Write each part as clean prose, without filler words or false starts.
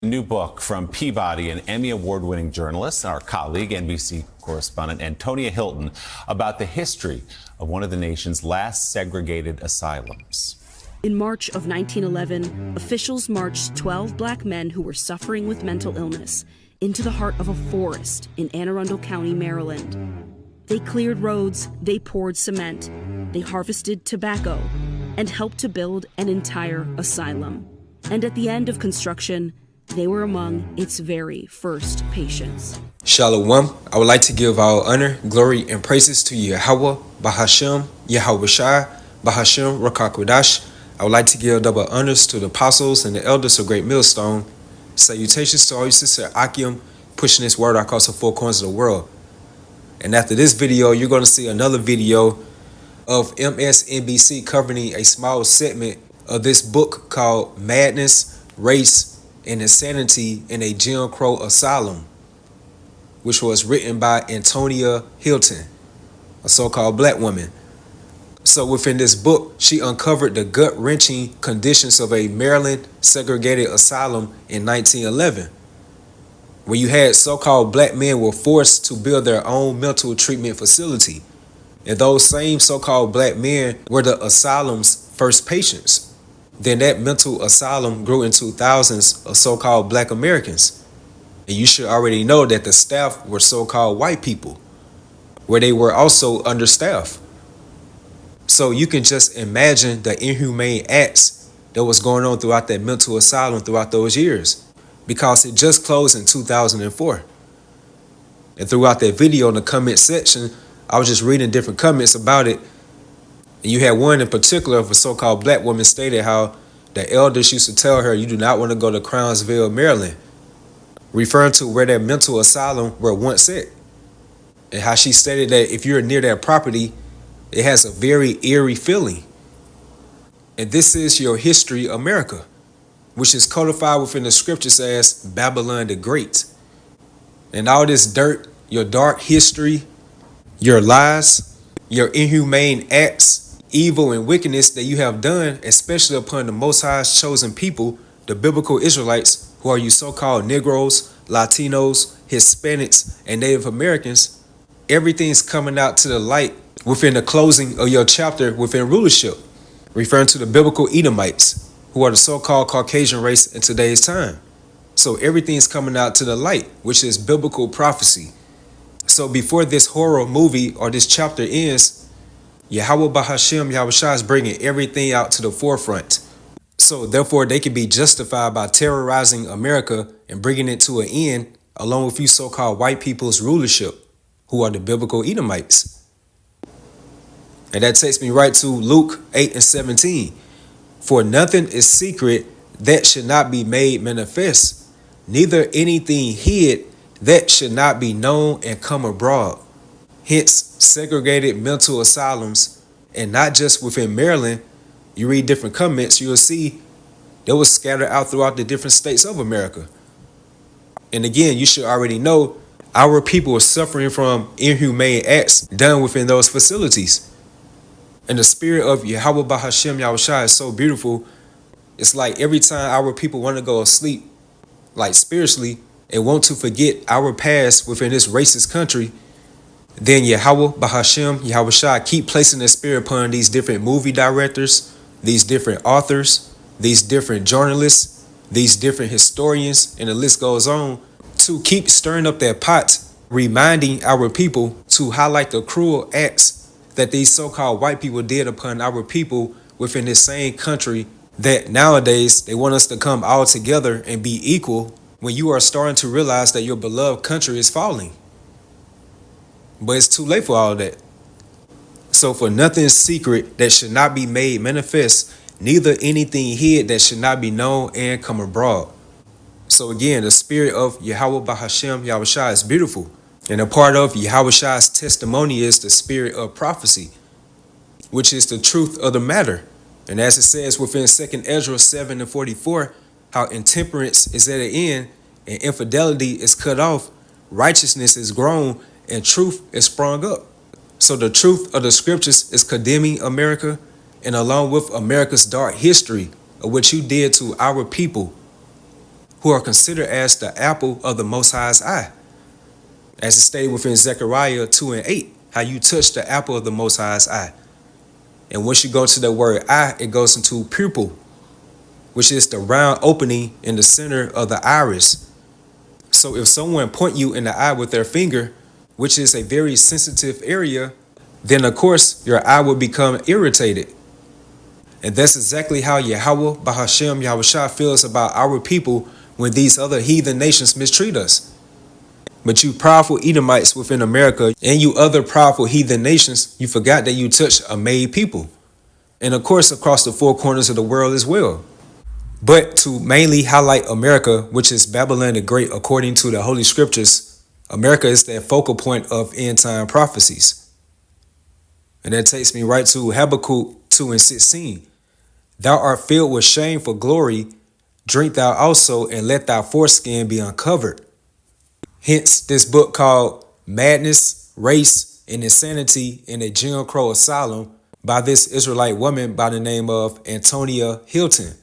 New book from Peabody and Emmy Award-winning journalist, our colleague, NBC correspondent Antonia Hilton, about the history of one of the nation's last segregated asylums. In March of 1911, officials marched 12 black men who were suffering with mental illness into the heart of a forest in Anne Arundel County, Maryland. They cleared roads, they poured cement, they harvested tobacco, and helped to build an entire asylum. And at the end of construction, they were among its very first patients. Shalom. I would like to give all honor, glory, and praises to YAHAWAH BAHASHAM YAHAWASHI BAHASHAM RAKAKWADASH. I would like to give double honors to the apostles and the elders of Great Millstone. Salutations to all you sister Akim, pushing this word across the four corners of the world. And after this video, you're going to see another video of MSNBC covering a small segment of this book called Madness, Race, and Insanity in a Jim Crow Asylum, which was written by Antonia Hilton, a so-called black woman. So within this book, she uncovered the gut-wrenching conditions of a Maryland segregated asylum in 1911, when you had so-called black men were forced to build their own mental treatment facility. And those same so-called black men were the asylum's first patients. Then that mental asylum grew into thousands of so-called black Americans. And you should already know that the staff were so-called white people, where they were also understaffed. So you can just imagine the inhumane acts that was going on throughout that mental asylum throughout those years, because it just closed in 2004. And throughout that video in the comment section, I was just reading different comments about it. And you had one in particular of a so-called black woman stated how the elders used to tell her, you do not want to go to Crownsville, Maryland, referring to where that mental asylum were once at. And how she stated that if you're near that property, it has a very eerie feeling. And this is your history, America, which is codified within the scriptures as Babylon the Great. And all this dirt, your dark history, your lies, your inhumane acts, evil and wickedness that you have done, especially upon the Most High's chosen people, the biblical Israelites, who are you so-called Negroes, Latinos, Hispanics, and Native Americans, everything's coming out to the light within the closing of your chapter within rulership, referring to the biblical Edomites, who are the so-called Caucasian race in today's time. So everything's coming out to the light, which is biblical prophecy. So before this horror movie or this chapter ends, YAHAWAH BAHASHAM YAHAWASHI is bringing everything out to the forefront. So therefore, they can be justified by terrorizing America and bringing it to an end, along with you so-called white people's rulership, who are the biblical Edomites. And that takes me right to Luke 8:17. For nothing is secret that should not be made manifest, neither anything hid that should not be known and come abroad. Hence, segregated mental asylums, and not just within Maryland. You read different comments, you'll see they was scattered out throughout the different states of America. And again, you should already know our people are suffering from inhumane acts done within those facilities. And the spirit of YAHAWAH BAHASHAM YAHAWASHI is so beautiful. It's like every time our people want to go to sleep, like spiritually, and want to forget our past within this racist country, then YAHAWAH BAHASHAM YAHAWASHI keep placing their spirit upon these different movie directors, these different authors, these different journalists, these different historians, and the list goes on, to keep stirring up their pots, reminding our people to highlight the cruel acts that these so-called white people did upon our people within this same country, that nowadays they want us to come all together and be equal, when you are starting to realize that your beloved country is falling. But it's too late for all that. So for nothing is secret that should not be made manifest, neither anything hid that should not be known and come abroad. So again, the spirit of YAHAWAH BAHASHAM YAHAWASHI is beautiful. And a part of YAHAWASHI's testimony is the spirit of prophecy, which is the truth of the matter. And as it says within 2 Ezra 7:44, how intemperance is at an end and infidelity is cut off, righteousness is grown, and truth is sprung up. So the truth of the scriptures is condemning America, and along with America's dark history of what you did to our people, who are considered as the apple of the Most High's eye. As it stated within Zechariah 2:8, how you touch the apple of the Most High's eye. And once you go to the word eye, it goes into pupil, which is the round opening in the center of the iris. So if someone point you in the eye with their finger, which is a very sensitive area, then of course your eye will become irritated. And that's exactly how YAHAWAH BAHASHAM YAHAWASHI feels about our people when these other heathen nations mistreat us. But you powerful Edomites within America and you other powerful heathen nations, you forgot that you touched a made people. And of course, across the four corners of the world as well. But to mainly highlight America, which is Babylon the Great, according to the Holy Scriptures, America is the focal point of end time prophecies. And that takes me right to Habakkuk 2:16. Thou art filled with shame for glory, drink thou also, and let thy foreskin be uncovered. Hence this book called Madness, Race, and Insanity in a Jim Crow Asylum by this Israelite woman by the name of Antonia Hilton,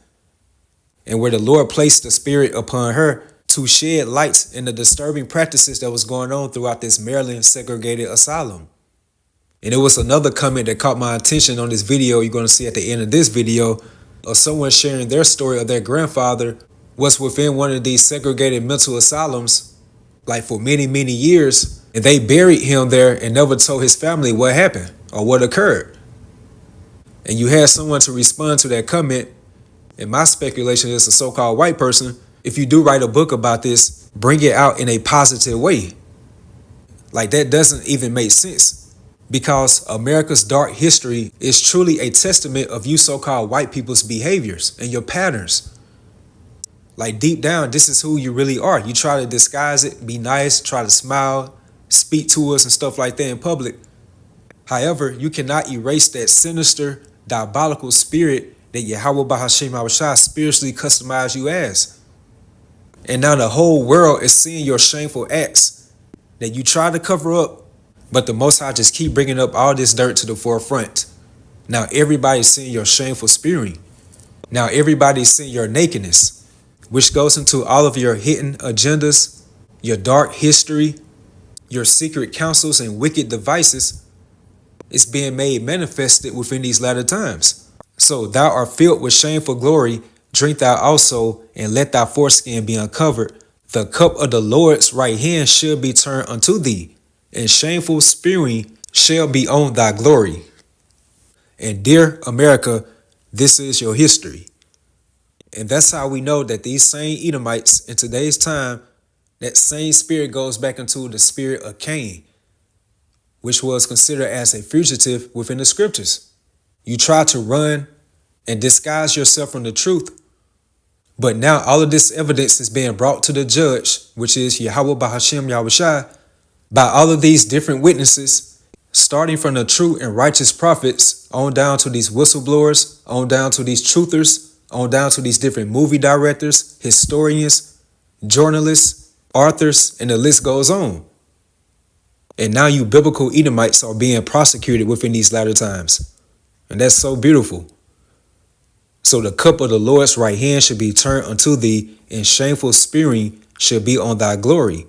and where the Lord placed the spirit upon her to shed light in the disturbing practices that was going on throughout this Maryland segregated asylum. And it was another comment that caught my attention on this video you're going to see at the end of this video of someone sharing their story of their grandfather was within one of these segregated mental asylums like for many, many years, and they buried him there and never told his family what happened or what occurred. And you had someone to respond to that comment, and my speculation is a so-called white person, if you do write a book about this, bring it out in a positive way. Like that doesn't even make sense, because America's dark history is truly a testament of you so-called white people's behaviors and your patterns. Like deep down, this is who you really are. You try to disguise it, be nice, try to smile, speak to us and stuff like that in public. However, you cannot erase that sinister, diabolical spirit that YAHAWAH BAHASHAM YAHAWASHI spiritually customized you as. And now the whole world is seeing your shameful acts that you try to cover up, but the Most High just keep bringing up all this dirt to the forefront. Now everybody's seeing your shameful spirit. Now everybody's seeing your nakedness, which goes into all of your hidden agendas, your dark history, your secret counsels and wicked devices. It's being made manifested within these latter times. So thou art filled with shameful glory, drink thou also, and let thy foreskin be uncovered. The cup of the Lord's right hand shall be turned unto thee, and shameful spewing shall be on thy glory. And dear America, this is your history. And that's how we know that these same Edomites in today's time, that same spirit goes back into the spirit of Cain, which was considered as a fugitive within the scriptures. You try to run and disguise yourself from the truth, but now all of this evidence is being brought to the judge, which is YAHAWAH BAHASHAM YAHAWASHI, by all of these different witnesses, starting from the true and righteous prophets on down to these whistleblowers, on down to these truthers, on down to these different movie directors, historians, journalists, authors, and the list goes on. And now you biblical Edomites are being prosecuted within these latter times. And that's so beautiful. So the cup of the Lord's right hand should be turned unto thee, and shameful spewing shall be on thy glory.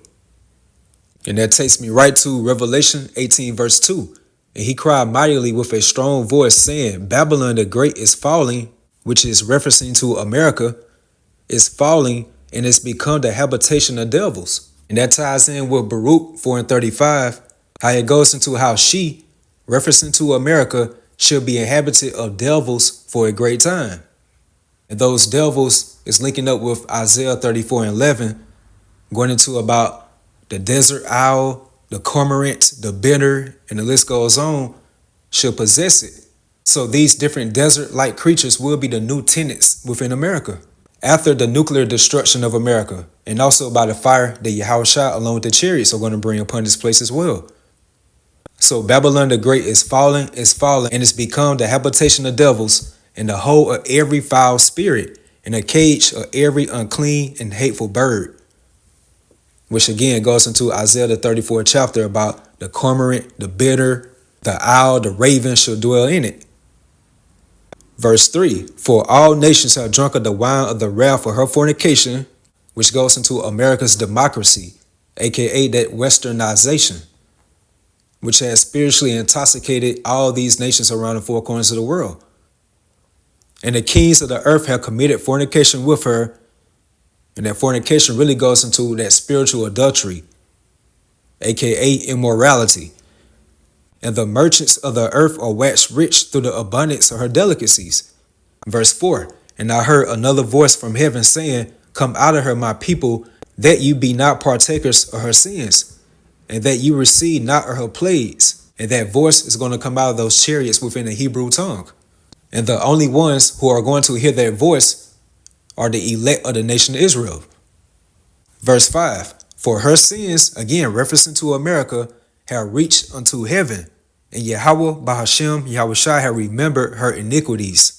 And that takes me right to Revelation 18 verse 2. And he cried mightily with a strong voice, saying, Babylon the Great is falling, which is referencing to America, is falling and it's become the habitation of devils. And that ties in with Baruch 4:35, how it goes into how she, referencing to America, shall be inhabited of devils for a great time. And those devils is linking up with Isaiah 34:11, going into about the desert owl, the cormorant, the bitter, and the list goes on, shall possess it. So these different desert-like creatures will be the new tenants within America after the nuclear destruction of America, and also by the fire that Yahawashi along with the chariots are going to bring upon this place as well. So Babylon the Great is fallen, and it's become the habitation of devils, and the hole of every foul spirit, and a cage of every unclean and hateful bird. Which again goes into Isaiah the 34th chapter about the cormorant, the bitter, the owl, the raven shall dwell in it. Verse 3, for all nations have drunk of the wine of the wrath of her fornication, which goes into America's democracy, aka that westernization, which has spiritually intoxicated all these nations around the four corners of the world. And the kings of the earth have committed fornication with her, and that fornication really goes into that spiritual adultery, aka immorality. And the merchants of the earth are waxed rich through the abundance of her delicacies. Verse 4, and I heard another voice from heaven saying, come out of her, my people, that you be not partakers of her sins, and that you receive not of her plagues. And that voice is going to come out of those chariots within the Hebrew tongue. And the only ones who are going to hear that voice are the elect of the nation of Israel. Verse 5, for her sins, again referencing to America, have reached unto heaven, and YAHAWAH BAHASHAM YAHAWASHI have remembered her iniquities.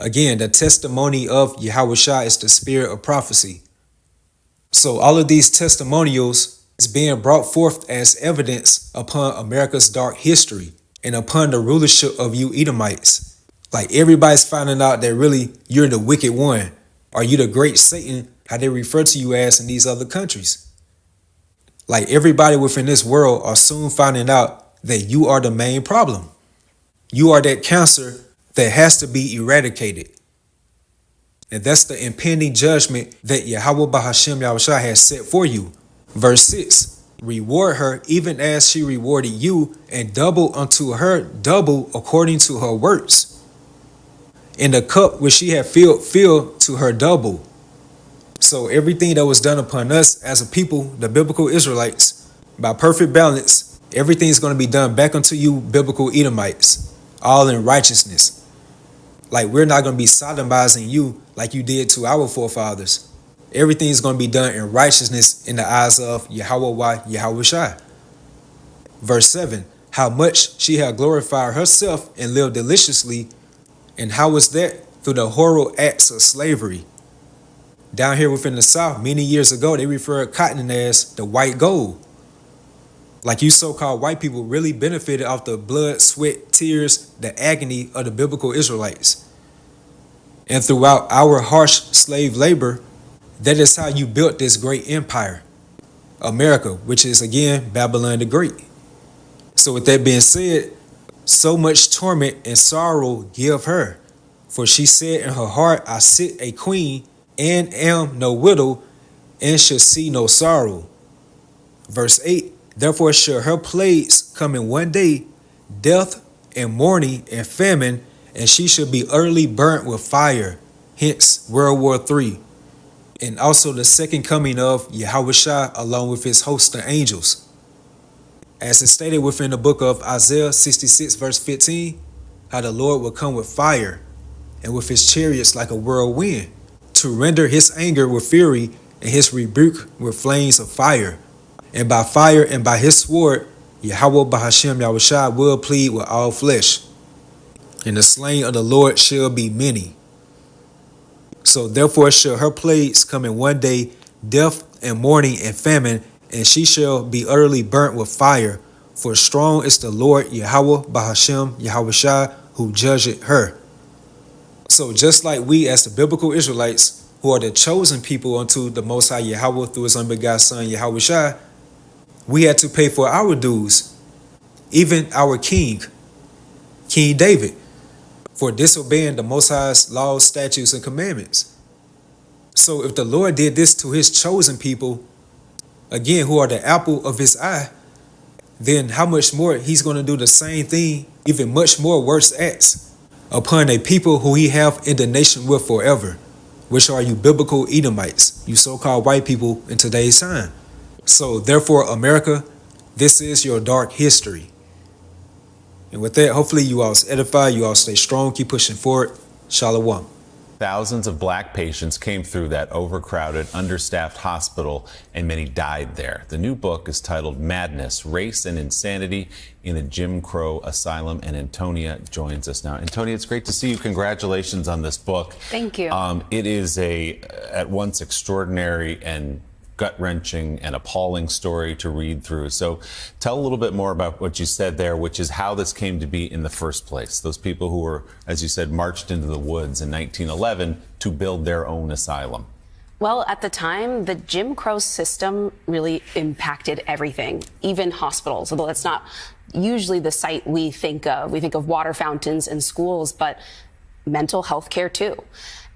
Again, the testimony of YAHAWASHI is the spirit of prophecy. So all of these testimonials is being brought forth as evidence upon America's dark history and upon the rulership of you Edomites. Like everybody's finding out that really you're the wicked one, or you the great Satan, how they refer to you as in these other countries. Like everybody within this world are soon finding out that you are the main problem. You are that cancer that has to be eradicated. And that's the impending judgment that YAHAWAH BAHASHAM YAHAWASHI has set for you. Verse 6, reward her even as she rewarded you, and double unto her double according to her works. In the cup which she had filled, fill to her double. So everything that was done upon us as a people, the biblical Israelites, by perfect balance, everything's going to be done back unto you biblical Edomites, all in righteousness. Like we're not going to be sodomizing you like you did to our forefathers. Everything's going to be done in righteousness in the eyes of YAHAWAH YAHAWASHI. Verse 7, how much she had glorified herself and lived deliciously, and how was that? Through the horrible acts of slavery. Down here within the South, many years ago, they referred cotton as the white gold. Like you so-called white people really benefited off the blood, sweat, tears, the agony of the biblical Israelites. And throughout our harsh slave labor, that is how you built this great empire, America, which is again Babylon the Great. So with that being said, so much torment and sorrow give her. For she said in her heart, I sit a queen, and am no widow, and shall see no sorrow. Verse 8, therefore shall her plagues come in one day, death and mourning and famine, and she shall be utterly burnt with fire. Hence World War III. And also the second coming of YAHAWASHI along with his host of angels. As is stated within the book of Isaiah 66 verse 15, how the Lord will come with fire and with his chariots like a whirlwind, to render his anger with fury and his rebuke with flames of fire. And by fire and by his sword, YAHAWAH BAHASHAM YAHAWASHI will plead with all flesh. And the slain of the Lord shall be many. So therefore shall her plagues come in one day, death and mourning and famine, and she shall be utterly burnt with fire. For strong is the Lord YAHAWAH BAHASHAM YAHAWASHI who judgeth her. So just like we as the biblical Israelites, who are the chosen people unto the Most High Yahweh through his unbegotten Son YAHAWASHI, we had to pay for our dues. Even our King David, for disobeying the Most High's laws, statutes, and commandments. So if the Lord did this to his chosen people, again, who are the apple of his eye, then how much more he's going to do the same thing, even much more worse acts, upon a people who he have in the nation with forever, which are you biblical Edomites, you so-called white people in today's time. So therefore, America, this is your dark history. And with that, hopefully you all edify, you all stay strong, keep pushing forward. Shalom. Thousands of black patients came through that overcrowded, understaffed hospital, and many died there. The new book is titled Madness, Race and Insanity in a Jim Crow Asylum, and Antonia joins us now. Antonia, it's great to see you. Congratulations on this book. Thank you. It is at once extraordinary and gut-wrenching and appalling story to read through. So tell a little bit more about what you said there, which is how this came to be in the first place. Those people who were, as you said, marched into the woods in 1911 to build their own asylum. Well, at the time, the Jim Crow system really impacted everything, even hospitals, although that's not usually the site we think of. We think of water fountains and schools, but mental health care too.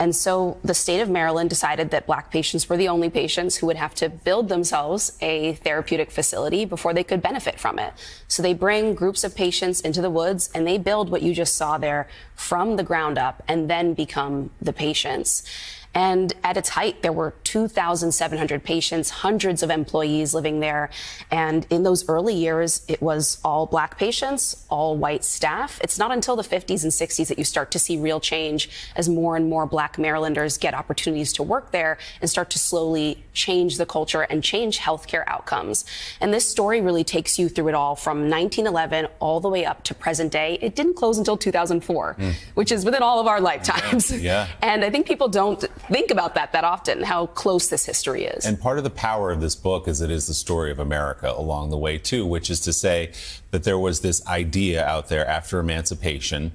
And so the state of Maryland decided that Black patients were the only patients who would have to build themselves a therapeutic facility before they could benefit from it. So they bring groups of patients into the woods and they build what you just saw there from the ground up and then become the patients. And at its height, there were 2,700 patients, hundreds of employees living there. And in those early years, it was all Black patients, all white staff. It's not until the 50s and 60s that you start to see real change as more and more Black Marylanders get opportunities to work there and start to slowly change the culture and change healthcare outcomes. And this story really takes you through it all from 1911 all the way up to present day. It didn't close until 2004, which is within all of our lifetimes. Yeah. And I think people don't think about that often, how close this history is. And part of the power of this book is it is the story of America along the way, too, which is to say that there was this idea out there after emancipation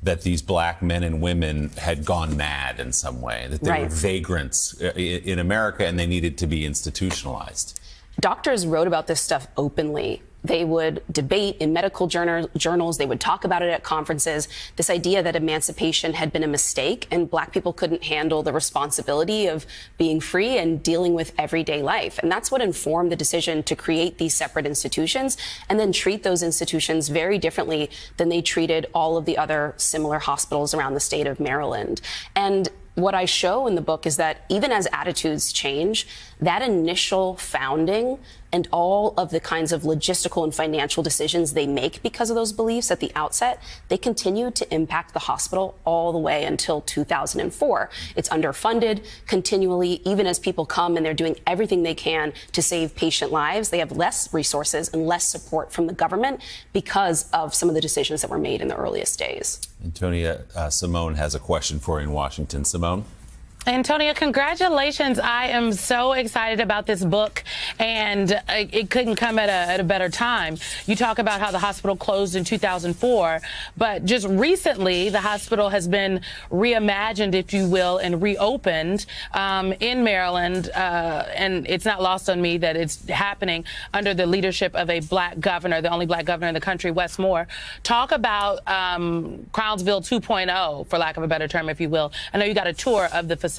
that these Black men and women had gone mad in some way, that they were vagrants in America and they needed to be institutionalized. Doctors wrote about this stuff openly. They would debate in medical journals. They would talk about it at conferences. This idea that emancipation had been a mistake and Black people couldn't handle the responsibility of being free and dealing with everyday life. And that's what informed the decision to create these separate institutions and then treat those institutions very differently than they treated all of the other similar hospitals around the state of Maryland. And what I show in the book is that even as attitudes change, that initial founding and all of the kinds of logistical and financial decisions they make because of those beliefs at the outset, they continue to impact the hospital all the way until 2004. It's underfunded continually, even as people come and they're doing everything they can to save patient lives. They have less resources and less support from the government because of some of the decisions that were made in the earliest days. Antonia, Simone has a question for you in Washington. Simone? Antonia, congratulations. I am so excited about this book, and it couldn't come at a better time. You talk about how the hospital closed in 2004, but just recently the hospital has been reimagined, if you will, and reopened in Maryland, and it's not lost on me that it's happening under the leadership of a Black governor, the only Black governor in the country, Wes Moore. Talk about Crownsville 2.0, for lack of a better term, if you will. I know you got a tour of the facility.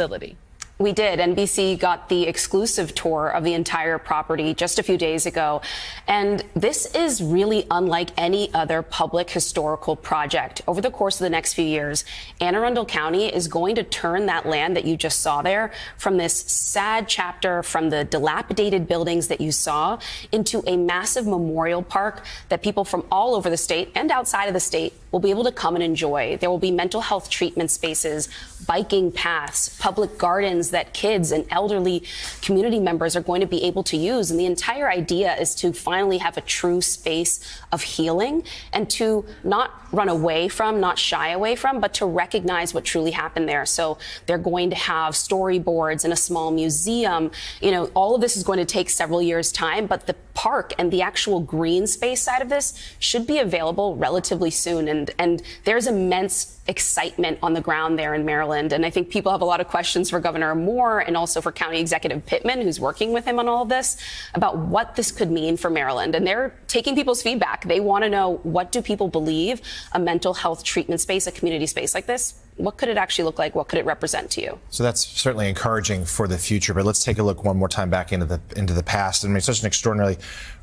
We did. NBC got the exclusive tour of the entire property just a few days ago. And this is really unlike any other public historical project. Over the course of the next few years, Anne Arundel County is going to turn that land that you just saw there from this sad chapter from the dilapidated buildings that you saw into a massive memorial park that people from all over the state and outside of the state will be able to come and enjoy. There will be mental health treatment spaces, biking paths, public gardens that kids and elderly community members are going to be able to use. And the entire idea is to finally have a true space of healing and to not run away from, not shy away from, but to recognize what truly happened there. So they're going to have storyboards and a small museum. You know, all of this is going to take several years' time, but the park and the actual green space side of this should be available relatively soon. And there's immense excitement on the ground there in Maryland. And I think people have a lot of questions for Governor Moore and also for County Executive Pittman, who's working with him on all of this, about what this could mean for Maryland. And they're taking people's feedback. They want to know, what do people believe a mental health treatment space, a community space like this, what could it actually look like? What could it represent to you? So that's certainly encouraging for the future. But let's take a look one more time back into the past. I mean, it's such an extraordinarily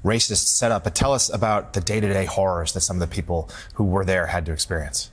racist setup. But tell us about the day-to-day horrors that some of the people who were there had to experience.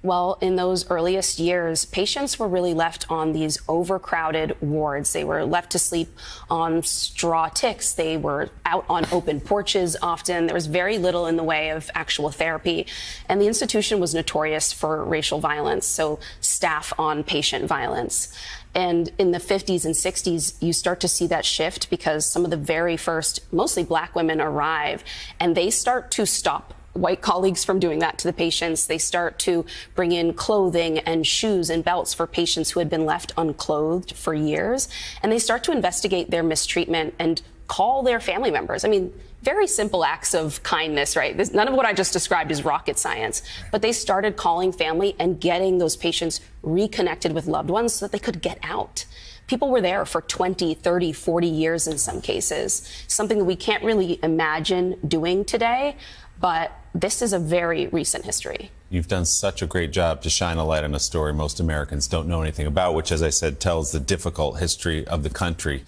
Well, in those earliest years, patients were really left on these overcrowded wards. They were left to sleep on straw ticks. They were out on open porches often. There was very little in the way of actual therapy. And the institution was notorious for racial violence, so staff on patient violence. And in the 50s and 60s, you start to see that shift because some of the very first, mostly Black women arrive, and they start to stop white colleagues from doing that to the patients. They start to bring in clothing and shoes and belts for patients who had been left unclothed for years. And they start to investigate their mistreatment and call their family members. I mean, very simple acts of kindness, right? None of what I just described is rocket science. But they started calling family and getting those patients reconnected with loved ones so that they could get out. People were there for 20, 30, 40 years in some cases, something that we can't really imagine doing today, but this is a very recent history. You've done such a great job to shine a light on a story most Americans don't know anything about, which, as I said, tells the difficult history of the country.